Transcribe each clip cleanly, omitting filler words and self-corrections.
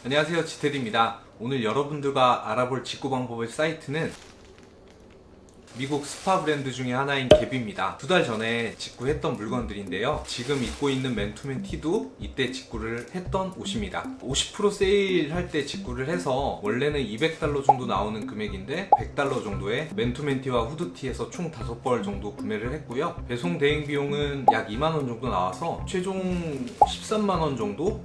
안녕하세요, 지테디입니다. 오늘 여러분들과 알아볼 직구 방법의 사이트는 미국 스파 브랜드 중에 하나인 갭입니다. 2달 전에 직구했던 물건들인데요. 지금 입고 있는 맨투맨 티도 이때 직구를 했던 옷입니다. 50% 세일할 때 직구를 해서 원래는 $200 정도 나오는 금액인데 $100 정도의 맨투맨 티와 후드티에서 총 5벌 정도 구매를 했고요. 배송 대행 비용은 약 2만원 정도 나와서 최종 13만원 정도?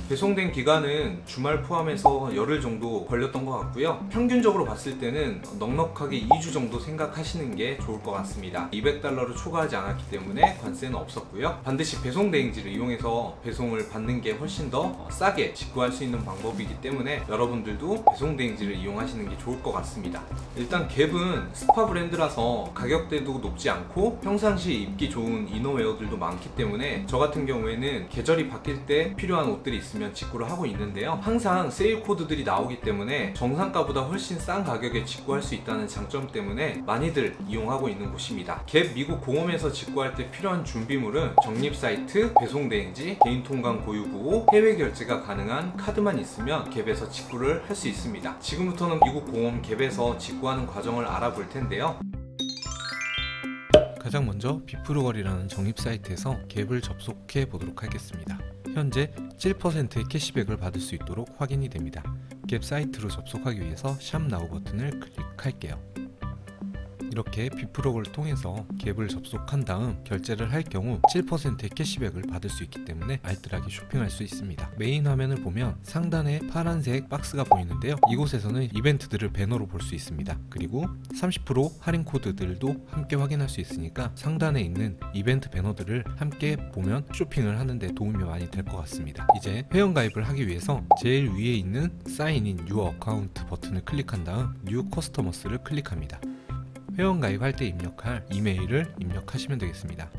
배송된 기간은 주말 포함해서 열흘 정도 걸렸던 것 같고요. 평균적으로 봤을 때는 넉넉하게 2주 정도 생각하시는 게 좋을 것 같습니다. $200를 초과하지 않았기 때문에 관세는 없었고요. 반드시 배송 대행지를 이용해서 배송을 받는 게 훨씬 더 싸게 직구할 수 있는 방법이기 때문에 여러분들도 배송 대행지를 이용하시는 게 좋을 것 같습니다. 일단 갭은 스파 브랜드라서 가격대도 높지 않고 평상시 입기 좋은 이너웨어들도 많기 때문에 저 같은 경우에는 계절이 바뀔 때 필요한 옷들이 있으면 직구를 하고 있는데요. 항상 세일 코드들이 나오기 때문에 정상가보다 훨씬 싼 가격에 직구할 수 있다는 장점 때문에 많이들 이용하고 있는 곳입니다. 갭 미국 공홈에서 직구할 때 필요한 준비물은 적립 사이트, 배송 대행지, 개인 통관 고유 부호, 해외 결제가 가능한 카드만 있으면 갭에서 직구를 할 수 있습니다. 지금부터는 미국 공홈 갭에서 직구하는 과정을 알아볼 텐데요. 가장 먼저 비프로걸이라는 적립 사이트에서 갭을 접속해 보도록 하겠습니다. 현재 7%의 캐시백을 받을 수 있도록 확인이 됩니다. 갭 사이트로 접속하기 위해서 샵 나우 버튼을 클릭할게요. 이렇게 비프로걸을 통해서 갭을 접속한 다음 결제를 할 경우 7%의 캐시백을 받을 수 있기 때문에 알뜰하게 쇼핑할 수 있습니다. 메인 화면을 보면 상단에 파란색 박스가 보이는데요. 이곳에서는 이벤트들을 배너로 볼 수 있습니다. 그리고 30% 할인 코드들도 함께 확인할 수 있으니까 상단에 있는 이벤트 배너들을 함께 보면 쇼핑을 하는데 도움이 많이 될 것 같습니다. 이제 회원가입을 하기 위해서 제일 위에 있는 사인인 유어 어카운트 버튼을 클릭한 다음 뉴 커스터머스를 클릭합니다. 회원가입할 때 입력할 이메일을 입력하시면 되겠습니다.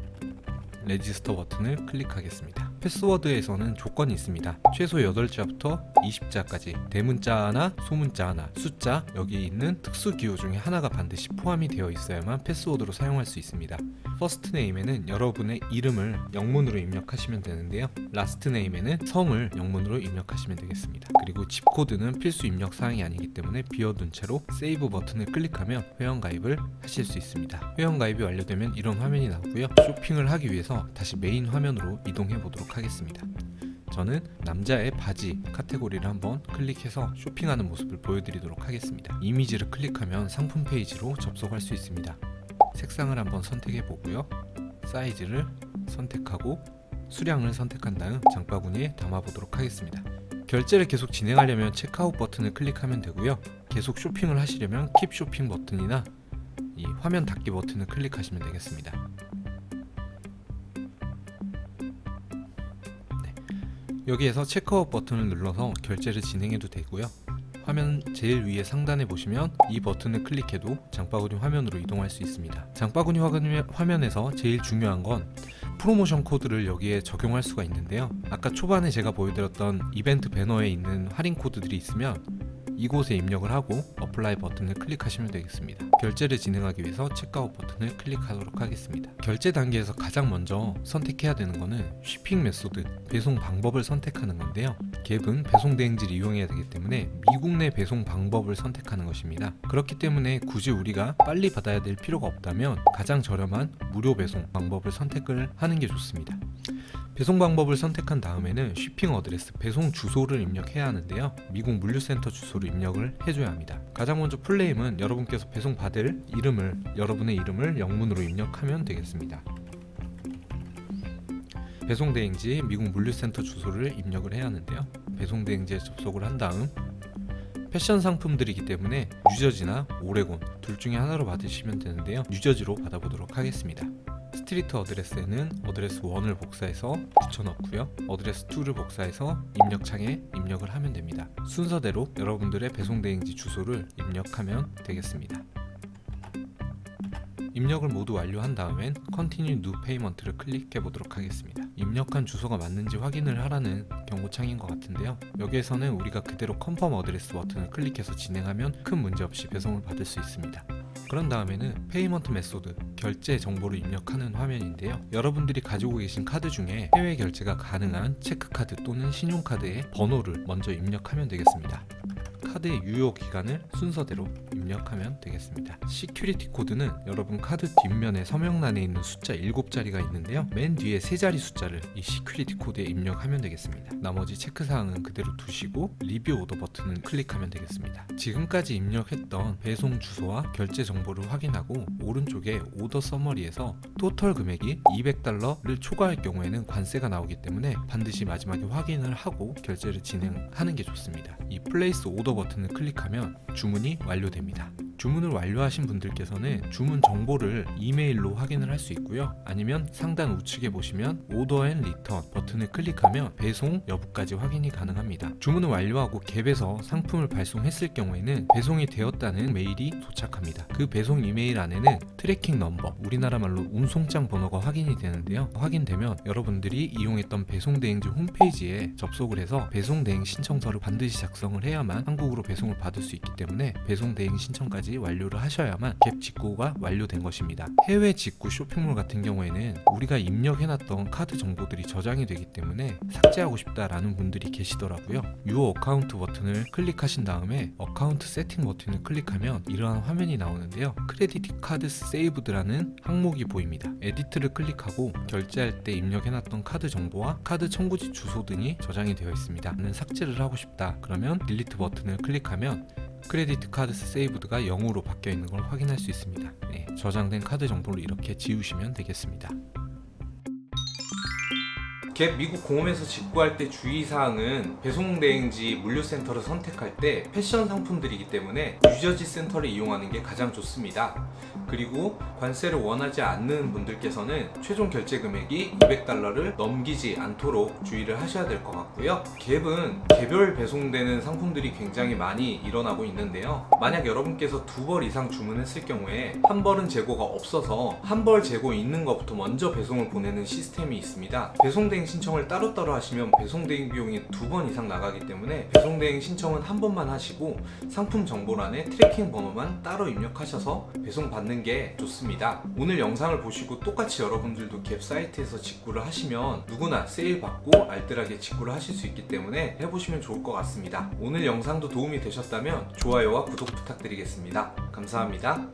레지스터 버튼을 클릭하겠습니다. 패스워드에서는 조건이 있습니다. 최소 8자부터 20자까지 대문자 하나, 소문자 하나, 숫자, 여기 있는 특수 기호 중에 하나가 반드시 포함이 되어 있어야만 패스워드로 사용할 수 있습니다. 퍼스트 네임에는 여러분의 이름을 영문으로 입력하시면 되는데요. 라스트 네임에는 성을 영문으로 입력하시면 되겠습니다. 그리고 집 코드는 필수 입력 사항이 아니기 때문에 비워둔 채로 세이브 버튼을 클릭하면 회원가입을 하실 수 있습니다. 회원가입이 완료되면 이런 화면이 나오고요. 쇼핑을 하기 위해서 다시 메인 화면으로 이동해 보도록 하겠습니다. 저는 남자의 바지 카테고리를 한번 클릭해서 쇼핑하는 모습을 보여드리도록 하겠습니다. 이미지를 클릭하면 상품 페이지로 접속할 수 있습니다. 색상을 한번 선택해 보고요. 사이즈를 선택하고 수량을 선택한 다음 장바구니에 담아 보도록 하겠습니다. 결제를 계속 진행하려면 체크아웃 버튼을 클릭하면 되고요. 계속 쇼핑을 하시려면 킵 쇼핑 버튼이나 이 화면 닫기 버튼을 클릭하시면 되겠습니다. 여기에서 체크아웃 버튼을 눌러서 결제를 진행해도 되고요. 화면 제일 위에 상단에 보시면 이 버튼을 클릭해도 장바구니 화면으로 이동할 수 있습니다. 장바구니 화면에서 제일 중요한 건 프로모션 코드를 여기에 적용할 수가 있는데요. 아까 초반에 제가 보여드렸던 이벤트 배너에 있는 할인 코드들이 있으면 이곳에 입력을 하고 어플라이 버튼을 클릭하시면 되겠습니다. 결제를 진행하기 위해서 체크아웃 버튼을 클릭하도록 하겠습니다. 결제 단계에서 가장 먼저 선택해야 되는 것은 쉬핑 메소드, 배송 방법을 선택하는 건데요. 갭은 배송 대행지를 이용해야 되기 때문에 미국 내 배송 방법을 선택하는 것입니다. 그렇기 때문에 굳이 우리가 빨리 받아야 될 필요가 없다면 가장 저렴한 무료 배송 방법을 선택을 하는 게 좋습니다. 배송 방법을 선택한 다음에는 쉬핑 어드레스, 배송 주소를 입력해야 하는데요. 미국 물류센터 주소를 입력을 해줘야 합니다. 가장 먼저 풀네임은 여러분께서 배송 받을 여러분의 이름을 영문으로 입력하면 되겠습니다. 배송 대행지 미국 물류센터 주소를 입력을 해야 하는데요. 배송 대행지에 접속을 한 다음 패션 상품들이기 때문에 뉴저지나 오레곤 둘 중에 하나로 받으시면 되는데요. 뉴저지로 받아보도록 하겠습니다. 스트리트 어드레스에는 어드레스 1을 복사해서 붙여넣고요. 어드레스 2를 복사해서 입력창에 입력을 하면 됩니다. 순서대로 여러분들의 배송 대행지 주소를 입력하면 되겠습니다. 입력을 모두 완료한 다음엔 Continue New Payment를 클릭해 보도록 하겠습니다. 입력한 주소가 맞는지 확인을 하라는 경고창인 것 같은데요. 여기에서는 우리가 그대로 컨펌 어드레스 버튼을 클릭해서 진행하면 큰 문제 없이 배송을 받을 수 있습니다. 그런 다음에는 페이먼트 메소드, 결제 정보를 입력하는 화면인데요. 여러분들이 가지고 계신 카드 중에 해외 결제가 가능한 체크카드 또는 신용카드의 번호를 먼저 입력하면 되겠습니다. 카드의 유효 기간을 순서대로 입력하면 되겠습니다. 시큐리티 코드는 여러분 카드 뒷면에 서명란에 있는 숫자 7자리가 있는데요. 맨 뒤에 3자리 숫자를 이 시큐리티 코드에 입력하면 되겠습니다. 나머지 체크사항은 그대로 두시고 리뷰 오더 버튼을 클릭하면 되겠습니다. 지금까지 입력했던 배송 주소와 결제 정보를 확인하고 오른쪽에 오더 서머리에서 토털 금액이 $200를 초과할 경우에는 관세가 나오기 때문에 반드시 마지막에 확인을 하고 결제를 진행하는 게 좋습니다. 이 플레이스 오더 버튼을 클릭하면 주문이 완료됩니다. 주문을 완료하신 분들께서는 주문 정보를 이메일로 확인을 할 수 있고요. 아니면 상단 우측에 보시면 오더 앤 리턴 버튼을 클릭하면 배송 여부까지 확인이 가능합니다. 주문을 완료하고 갭에서 상품을 발송했을 경우에는 배송이 되었다는 메일이 도착합니다. 그 배송 이메일 안에는 트래킹 넘버, 우리나라 말로 운송장 번호가 확인이 되는데요. 확인되면 여러분들이 이용했던 배송대행지 홈페이지에 접속을 해서 배송대행 신청서를 반드시 작성을 해야만 한국으로 배송을 받을 수 있기 때문에 배송대행 신청까지 완료를 하셔야만 갭 직구가 완료된 것입니다. 해외 직구 쇼핑몰 같은 경우에는 우리가 입력해놨던 카드 정보들이 저장이 되기 때문에 삭제하고 싶다라는 분들이 계시더라고요. Your 어카운트 버튼을 클릭하신 다음에 어카운트 세팅 버튼을 클릭하면 이러한 화면이 나오는데요. 크레디트 카드 세이브드라는 항목이 보입니다. 에디트를 클릭하고 결제할 때 입력해놨던 카드 정보와 카드 청구지 주소 등이 저장이 되어 있습니다. 나는 삭제를 하고 싶다. 그러면 딜리트 버튼을 클릭하면 크레디트 카드 세이브드가 0으로 바뀌어 있는 걸 확인할 수 있습니다. 저장된 카드 정보를 이렇게 지우시면 되겠습니다. 갭 미국 공홈에서 직구할 때 주의사항은 배송대행지 물류센터를 선택할 때 패션 상품들이기 때문에 뉴저지 센터를 이용하는 게 가장 좋습니다. 그리고 관세를 원하지 않는 분들께서는 최종 결제 금액이 $200를 넘기지 않도록 주의를 하셔야 될 것 같고요. 갭은 개별 배송되는 상품들이 굉장히 많이 일어나고 있는데요. 만약 여러분께서 2벌 이상 주문했을 경우에 한 벌은 재고가 없어서 한 벌 재고 있는 것부터 먼저 배송을 보내는 시스템이 있습니다. 배송대행 신청을 따로따로 하시면 배송대행 비용이 2번 이상 나가기 때문에 배송대행 신청은 한 번만 하시고 상품 정보란에 트래킹 번호만 따로 입력하셔서 배송 받는 게 좋습니다. 오늘 영상을 보시고 똑같이 여러분들도 갭 사이트에서 직구를 하시면 누구나 세일 받고 알뜰하게 직구를 하실 수 있기 때문에 해보시면 좋을 것 같습니다. 오늘 영상도 도움이 되셨다면 좋아요와 구독 부탁드리겠습니다. 감사합니다.